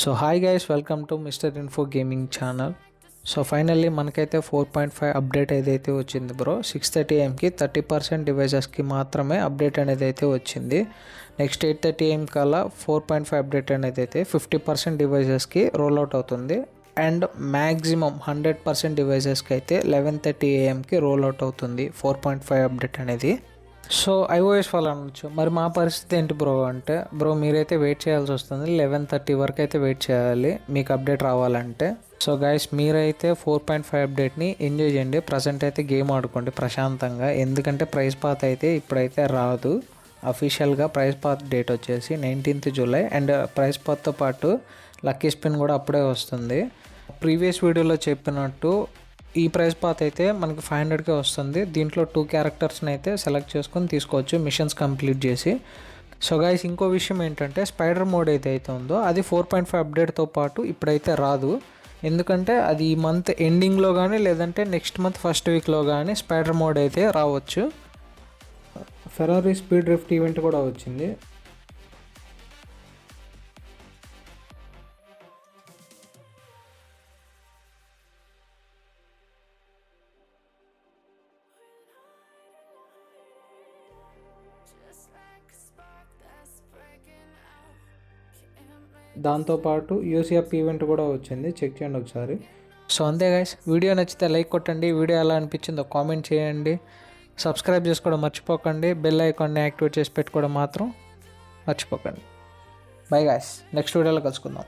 So hi guys, welcome to mister info gaming channel. So finally మనకైతే 4.5 update ఏదైతే వచ్చింది bro. 6:30 AM 30% డివైజెస్కి మాత్రమే update అనేది అయితే వచ్చింది. నెక్స్ట్ 8:30 AM కల్లా 4.5 అప్డేట్ అనేది అయితే 50% డివైజెస్కి రోల్ అవుట్ అవుతుంది. అండ్ మ్యాక్సిమం 100% డివైజెస్కి అయితే 11:30 AM రోల్ అవుట్ అవుతుంది 4.5 అప్డేట్ అనేది. సో iOS వాళ్ళు అనొచ్చు, మరి మా పరిస్థితి ఏంటి బ్రో అంటే, బ్రో మీరైతే వెయిట్ చేయాల్సి వస్తుంది. 11:30 వరకు అయితే వెయిట్ చేయాలి మీకు అప్డేట్ రావాలంటే. సో గైస్, మీరైతే 4.5 అప్డేట్ని ఎంజాయ్ చేయండి. ప్రజెంట్ అయితే గేమ్ ఆడుకోండి ప్రశాంతంగా, ఎందుకంటే ప్రైస్ పాత్ అయితే ఇప్పుడైతే రాదు. అఫీషియల్గా ప్రైస్ పాత్ డేట్ వచ్చేసి 19th July. అండ్ ప్రైస్ పాత్తో పాటు లక్కీ స్పిన్ కూడా అప్పుడే వస్తుంది. ప్రీవియస్ వీడియోలో చెప్పినట్టు ఈ ప్రైస్ పాత్ అయితే మనకి 500కే వస్తుంది. దీంట్లో 2 క్యారెక్టర్స్ని అయితే సెలెక్ట్ చేసుకొని తీసుకోవచ్చు మిషన్స్ కంప్లీట్ చేసి. సో గైస్, ఇంకో విషయం ఏంటంటే, స్పైడర్ మోడ్ అయితే ఉందో అది 4.5 అప్డేట్తో పాటు ఇప్పుడైతే రాదు. ఎందుకంటే అది ఈ మంత్ ఎండింగ్లో కానీ లేదంటే నెక్స్ట్ మంత్ ఫస్ట్ వీక్లో కానీ స్పైడర్ మోడ్ అయితే రావచ్చు. ఫెరారీ స్పీడ్ డ్రిఫ్ట్ ఈవెంట్ కూడా వచ్చింది. దాంతోపాటు యూసీఎఫ్ ఈవెంట్ కూడా వచ్చింది, చెక్ చేయండి ఒకసారి. సో అంతే గైస్, వీడియో నచ్చితే లైక్ కొట్టండి. వీడియో ఎలా అనిపించిందో కామెంట్ చేయండి. సబ్స్క్రైబ్ చేసుకోవడం మర్చిపోకండి. బెల్ ఐకాన్ని యాక్టివేట్ చేసి పెట్టుకోవడం మాత్రం మర్చిపోకండి. బై గైస్, నెక్స్ట్ వీడియోలో కలుసుకుందాం.